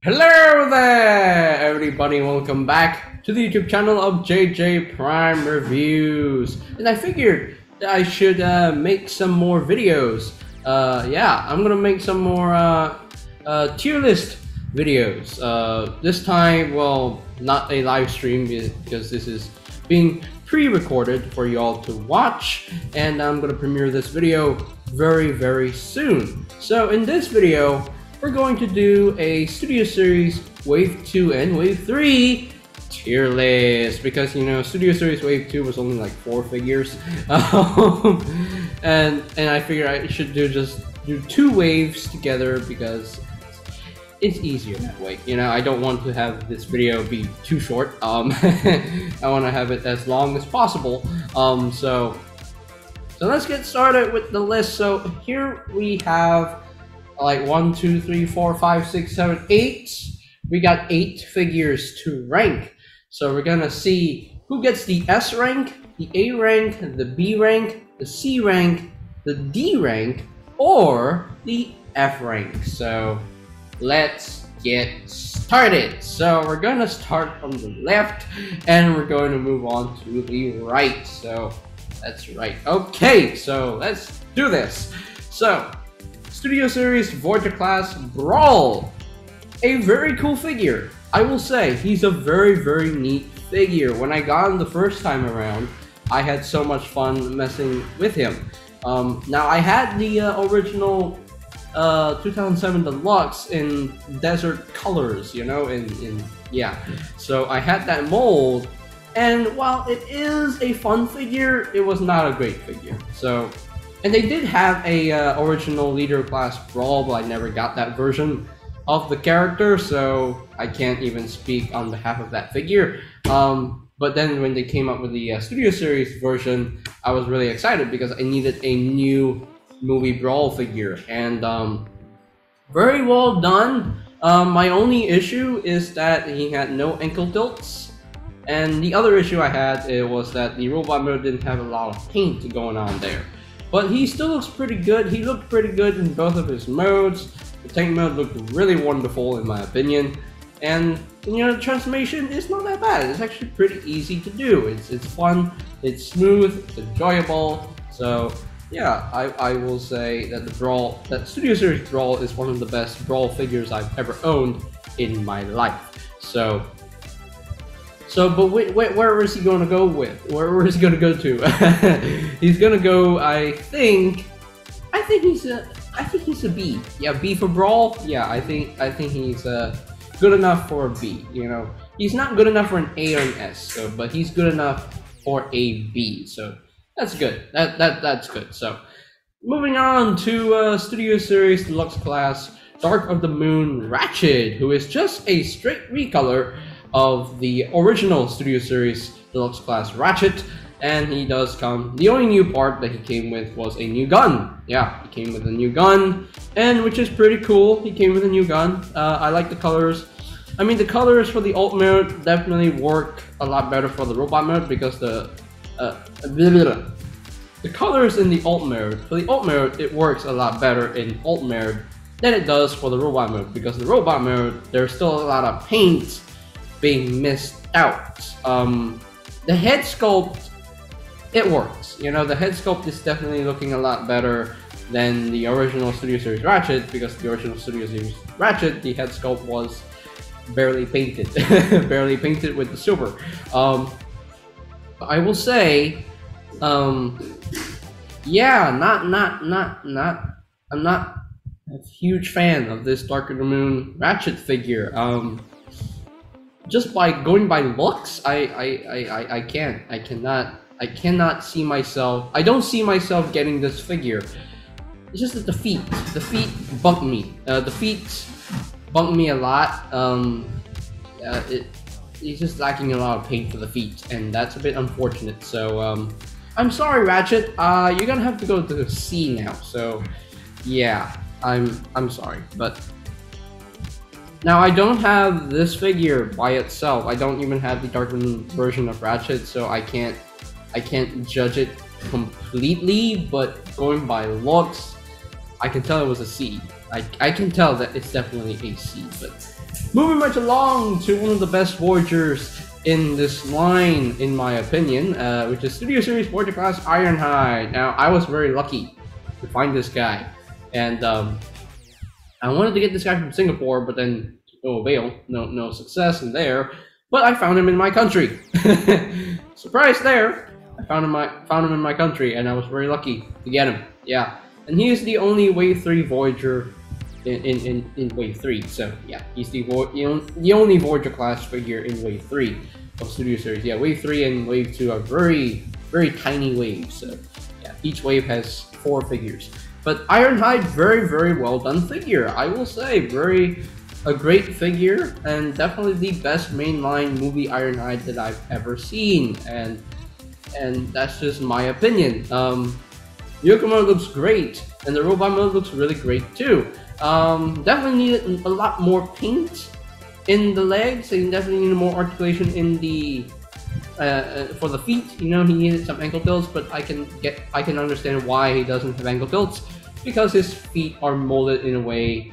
Hello there, everybody. Welcome back to the YouTube channel of JJ Prime Reviews. And I figured that I should make some more videos. Yeah, I'm gonna make some more tier list videos. This time, well, not a live stream because this is being pre-recorded for y'all to watch, and I'm gonna premiere this video very soon. So in this video, we're going to do a Studio Series Wave 2 and Wave 3 tier list because, you know, Studio Series Wave 2 was only like 4 figures. And I figured I should just do 2 waves together because it's easier that way. You know, I don't want to have this video be too short. I want to have it as long as possible. So let's get started with the list. So here we have like 1, 2, 3, 4, 5, 6, 7, 8. We got 8 figures to rank. So we're gonna see who gets the S rank, the A rank, the B rank, the C rank, the D rank, or the F rank. So let's get started. So we're gonna start from the left and we're going to move on to the right. So that's right. Okay, so let's do this. So Studio Series Voyager Class Brawl. A very cool figure. I will say, he's a very neat figure. When I got him the first time around, I had so much fun messing with him. Now, I had the original 2007 Deluxe in desert colors, you know, yeah. So I had that mold, and while it is a fun figure, it was not a great figure. So, and they did have a original Leader Class Brawl, but I never got that version of the character, so I can't even speak on behalf of that figure. But then when they came up with the Studio Series version, I was really excited because I needed a new movie Brawl figure, and very well done. My only issue is that he had no ankle tilts, and the other issue I had was that the robot mode didn't have a lot of paint going on there. But he still looks pretty good. He looked pretty good in both of his modes. The tank mode looked really wonderful in my opinion. And, you know, the transformation is not that bad. It's actually pretty easy to do. It's fun, it's smooth, it's enjoyable. So yeah, I will say that that Studio Series Brawl is one of the best Brawl figures I've ever owned in my life. But where is he going to go with? Where is he going to go to? He's going to go. I think he's a B. Yeah, B for Brawl. Yeah, I think he's good enough for a B. You know, he's not good enough for an A or an S. So, but he's good enough for a B. So that's good. That's good. So moving on to Studio Series Deluxe Class Dark of the Moon Ratchet, who is just a straight recolor of the original Studio Series Deluxe Class Ratchet, and he does come. The only new part that he came with was a new gun. Yeah, he came with a new gun, and which is pretty cool. He came with a new gun. I like the colors. I mean, the colors for the alt mode definitely work a lot better for the robot mode because the colors in the alt mode. For the alt mode, it works a lot better in alt mode than it does for the robot mode because the robot mode, there's still a lot of paint being missed out. The head sculpt, it works. You know, the head sculpt is definitely looking a lot better than the original Studio Series Ratchet because the original Studio Series Ratchet, the head sculpt was barely painted, barely painted with the silver. I will say, yeah, I'm not a huge fan of this Dark of the Moon Ratchet figure. Just by going by looks, I cannot see myself. I don't see myself getting this figure. It's just that the feet bump me. The feet bump me a lot. It's just lacking a lot of paint for the feet, and that's a bit unfortunate. So I'm sorry, Ratchet. You're gonna have to go to C now. So yeah, I'm sorry, but. Now, I don't have this figure by itself. I don't even have the Dark Moon version of Ratchet, so I can't judge it completely, but going by looks, I can tell it was a C. I can tell that it's definitely a C. But moving right along to one of the best Voyagers in this line, in my opinion, which is Studio Series Voyager Class Ironhide. Now, I was very lucky to find this guy, and I wanted to get this guy from Singapore, but then no avail, no success in there. But I found him in my country. Surprise there! I found him in my country, and I was very lucky to get him. Yeah, and he is the only Wave 3 Voyager in Wave 3. So yeah, he's the only Voyager class figure in Wave 3 of Studio Series. Yeah, Wave 3 and Wave 2 are very tiny waves. So yeah, each wave has 4 figures. But Ironhide, very well done figure. I will say, a great figure, and definitely the best mainline movie Ironhide that I've ever seen. And that's just my opinion. Yoko mode looks great, and the robot mode looks really great too. Definitely needed a lot more paint in the legs, and definitely needed more articulation in the for the feet. You know, he needed some ankle tilts, but I can understand why he doesn't have ankle tilts, because his feet are molded in a way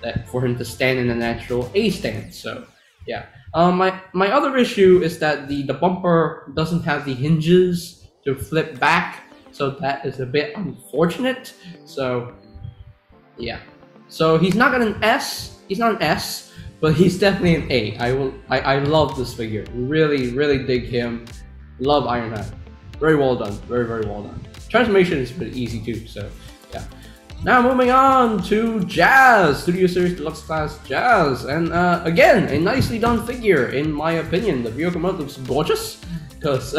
that for him to stand in a natural A stance. So yeah. My other issue is that the bumper doesn't have the hinges to flip back, so that is a bit unfortunate. So yeah, so he's not an S. He's not an S, but he's definitely an A. I love this figure. Really dig him. Love Ironhide. Very well done. Very well done. Transformation is pretty easy too. So yeah. Now moving on to Jazz, Studio Series Deluxe Class Jazz, and again, a nicely done figure in my opinion. The vehicle mode looks gorgeous, because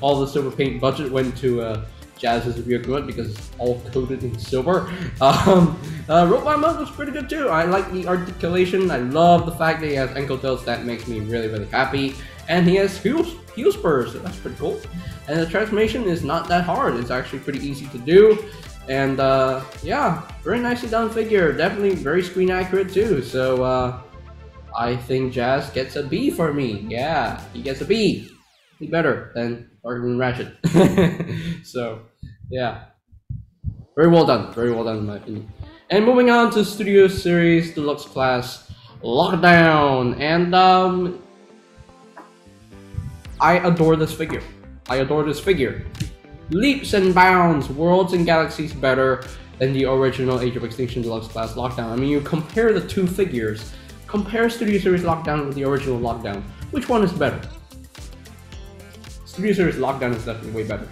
all the silver paint budget went to Jazz's vehicle mode because it's all coated in silver. Robot mode looks pretty good too. I like the articulation. I love the fact that he has ankle tilts. That makes me really happy. And he has heel spurs, so that's pretty cool. And the transformation is not that hard. It's actually pretty easy to do. And yeah, very nicely done figure. Definitely very screen accurate too. So I think Jazz gets a B for me. Yeah, he gets a B. Be better than Ratchet. So yeah, very well done in my opinion. And moving on to Studio Series Deluxe Class Lockdown, and I adore this figure. Leaps and bounds, worlds and galaxies better than the original Age of Extinction Deluxe Class Lockdown. I mean, you compare the two figures, compare Studio Series Lockdown with the original Lockdown. Which one is better? Studio Series Lockdown is definitely way better.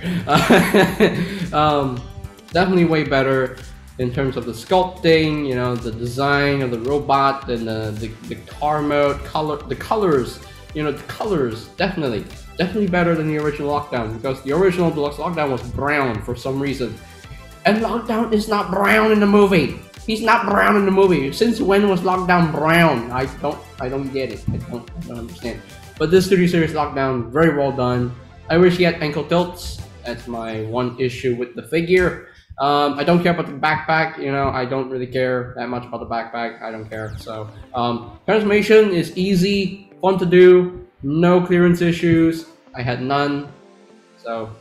Definitely way better in terms of the sculpting, you know, the design of the robot, and the car mode, the colors. You know, the colors, definitely better than the original Lockdown, because the original Deluxe Lockdown was brown for some reason. And Lockdown is not brown in the movie. He's not brown in the movie. Since when was Lockdown brown? I don't get it. I don't understand. But this Studio Series Lockdown, very well done. I wish he had ankle tilts. That's my one issue with the figure. I don't care about the backpack, you know, I don't really care that much about the backpack. I don't care. So transformation is easy, fun to do, no clearance issues. I had none. So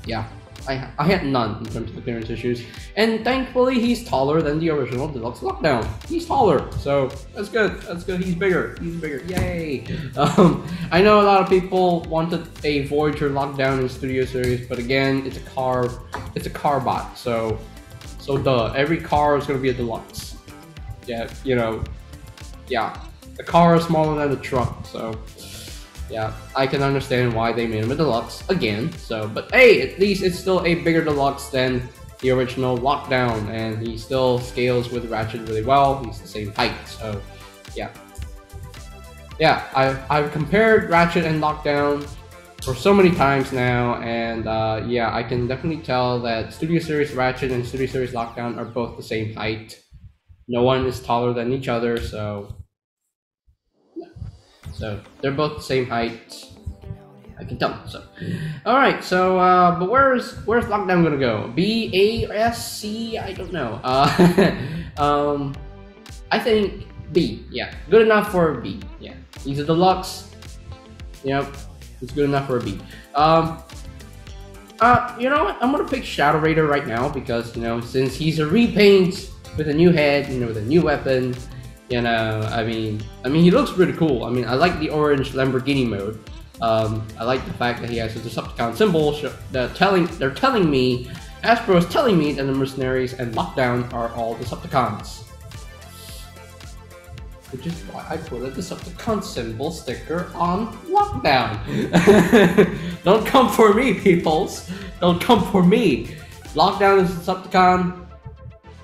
yeah, I had none in terms of the clearance issues. And thankfully he's taller than the original Deluxe Lockdown. He's taller, so that's good. He's bigger. Yay. I know a lot of people wanted a Voyager Lockdown in Studio Series, but again, it's a car bot, so duh, every car is gonna be a deluxe. Yeah, you know, yeah, the car is smaller than the truck, so yeah, I can understand why they made him a deluxe again. So, but hey, at least it's still a bigger deluxe than the original Lockdown, and he still scales with Ratchet really well. He's the same height, so yeah. I've compared Ratchet and Lockdown for so many times now, and yeah, I can definitely tell that Studio Series Ratchet and Studio Series Lockdown are both the same height. No one is taller than each other, so they're both the same height. I can tell. So, all right. So, but where's Lockdown gonna go? B, A, S, C? I don't know. I think B. Yeah, good enough for B. Yeah, he's a deluxe. Yep, it's good enough for a B. You know what? I'm gonna pick Shadow Raider right now because, you know, since he's a repaint with a new head, you know, with a new weapon, you know, I mean, he looks pretty cool. I mean, I like the orange Lamborghini mode. I like the fact that he has a Decepticon symbol. They're telling me, Hasbro is telling me that the Mercenaries and Lockdown are all Decepticons. Which is why I put a Decepticon symbol sticker on Lockdown. Don't come for me, peoples. Don't come for me. Lockdown is a Decepticon.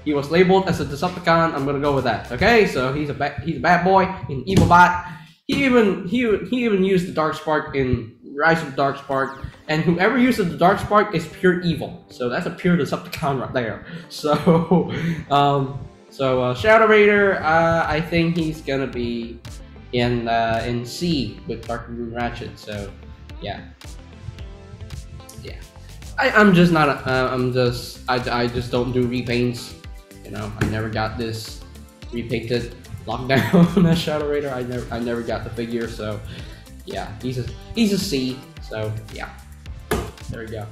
He was labeled as a Decepticon. I'm gonna go with that. Okay, so he's a bad boy, an evil bot. He even used the Dark Spark in Rise of the Dark Spark, and whoever uses the Dark Spark is pure evil. So that's a pure Decepticon right there. So, Shadow Raider, I think he's gonna be in C with Dark Moon Ratchet. So, yeah. I just don't do repaints. You know, I never got this repainted Lockdown as Shadow Raider. I never got the figure. So, yeah, he's a C. So, yeah, there we go.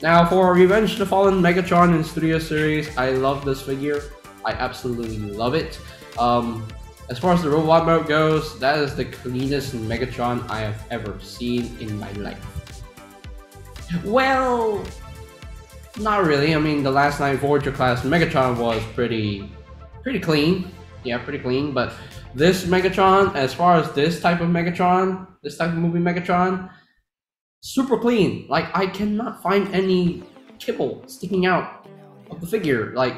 Now for Revenge of the Fallen Megatron in Studio Series, I love this figure. I absolutely love it. As far as the robot mode goes, that is the cleanest Megatron I have ever seen in my life. Well, not really. I mean, the last Night Voyager class Megatron was pretty clean. Yeah, pretty clean. But this Megatron, as far as this type of Megatron, this type of movie Megatron, super clean. Like, I cannot find any kibble sticking out of the figure. Like,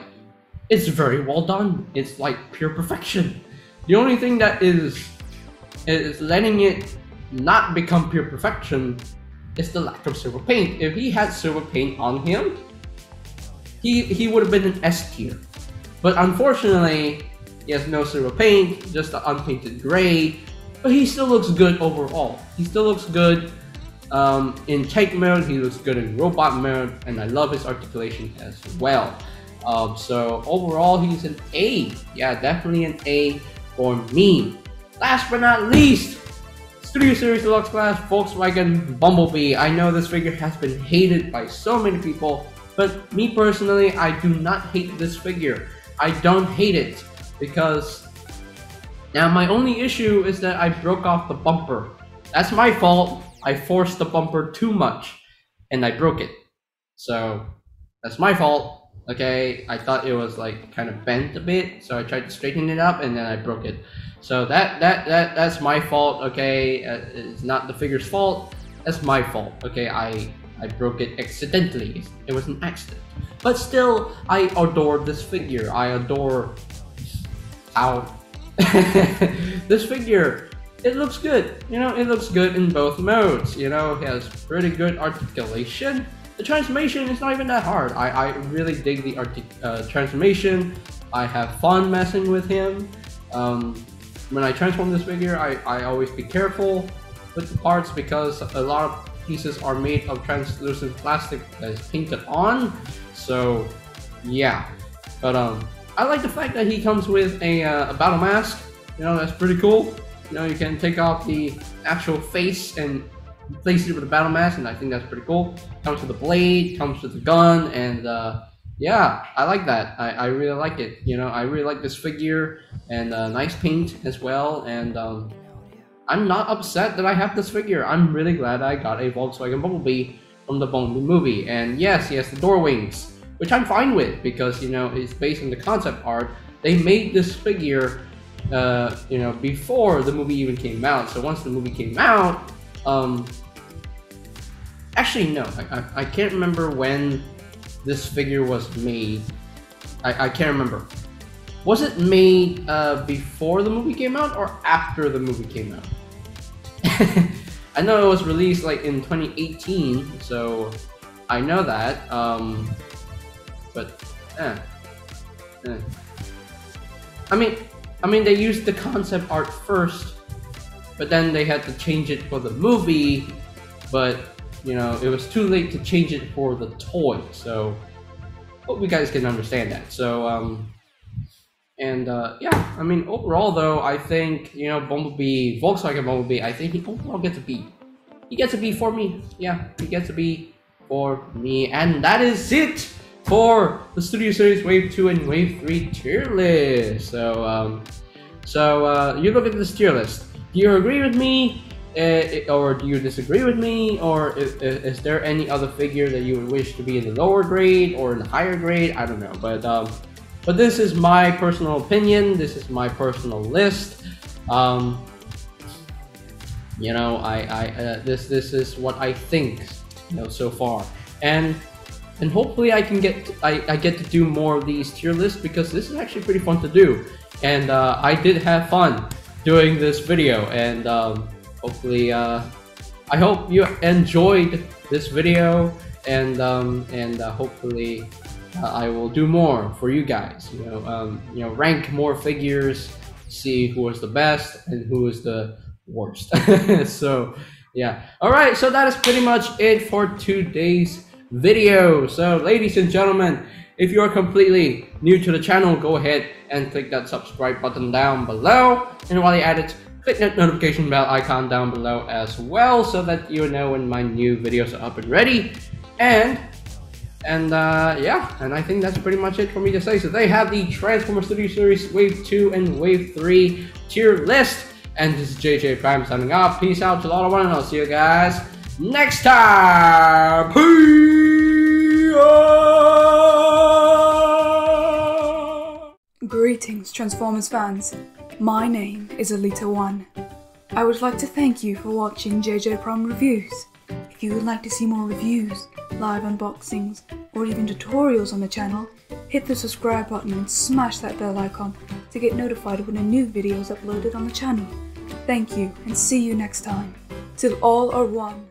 it's very well done. It's like pure perfection. The only thing that is letting it not become pure perfection is the lack of silver paint. If he had silver paint on him, he would have been an S tier. But unfortunately, he has no silver paint, just the unpainted gray. But he still looks good overall. He still looks good in tank mode. He looks good in robot mode, and I love his articulation as well. So overall, he's an A. Yeah, definitely an A for me. Last but not least, Studio Series Deluxe Class Volkswagen Bumblebee. I know this figure has been hated by so many people, but me personally, I do not hate this figure. I don't hate it because now my only issue is that I broke off the bumper. That's my fault. I forced the bumper too much and I broke it. So that's my fault. Okay, I thought it was like kind of bent a bit, so I tried to straighten it up and then I broke it. So that's my fault. Okay, it's not the figure's fault. That's my fault. Okay, I broke it accidentally. It was an accident. But still, I adore this figure. I adore how this figure. It looks good. You know, it looks good in both modes. You know, it has pretty good articulation. The transformation is not even that hard. I really dig the transformation. I have fun messing with him. When I transform this figure, I always be careful with the parts because a lot of pieces are made of translucent plastic that is painted on. So yeah, but I like the fact that he comes with a battle mask. You know, that's pretty cool. You know, you can take off the actual face and replace it with a battle mask, and I think that's pretty cool. Comes with the blade, comes with the gun, and yeah, I like that. I really like it. You know, I really like this figure, and nice paint as well. And I'm not upset that I have this figure. I'm really glad I got a Volkswagen Bumblebee from the Bumblebee movie. And yes, he has the door wings, which I'm fine with because, you know, it's based on the concept art. They made this figure, you know, before the movie even came out. So once the movie came out, actually no, I can't remember when this figure was made. I can't remember. Was it made before the movie came out or after the movie came out? I know it was released like in 2018, so I know that. But I mean they used the concept art first, but then they had to change it for the movie. But you know, it was too late to change it for the toy. So hope you guys can understand that. So yeah, I mean, overall though, I think, you know, Bumblebee, Volkswagen Bumblebee, I think he overall gets a B. he gets a B for me. Yeah, he gets a B for me. And that is it for the Studio Series Wave 2 and Wave 3 tier list. So you look at this tier list. Do you agree with me, or do you disagree with me, or is there any other figure that you would wish to be in the lower grade or in the higher grade? I don't know, but this is my personal opinion. This is my personal list. You know, this is what I think, you know, so far, and hopefully I get to do more of these tier lists, because this is actually pretty fun to do, and I did have fun doing this video, and hopefully I hope you enjoyed this video, and hopefully I will do more for you guys. You know, rank more figures, see who is the best and who is the worst. So yeah, all right, so that is pretty much it for today's video. So ladies and gentlemen, if you are completely new to the channel, go ahead and click that subscribe button down below, and while you're at it, click that notification bell icon down below as well, so that you know when my new videos are up and ready. And yeah, and I think that's pretty much it for me to say. So they have the Transformers Studio Series Wave 2 and Wave 3 tier list. And this is JJ Prime signing off. Peace out to all of one, and I'll see you guys next time. Peace. Greetings, Transformers fans. My name is Alita1. I would like to thank you for watching JJ Prime Reviews. If you would like to see more reviews, live unboxings, or even tutorials on the channel, hit the subscribe button and smash that bell icon to get notified when a new video is uploaded on the channel. Thank you, and see you next time. Till all are one.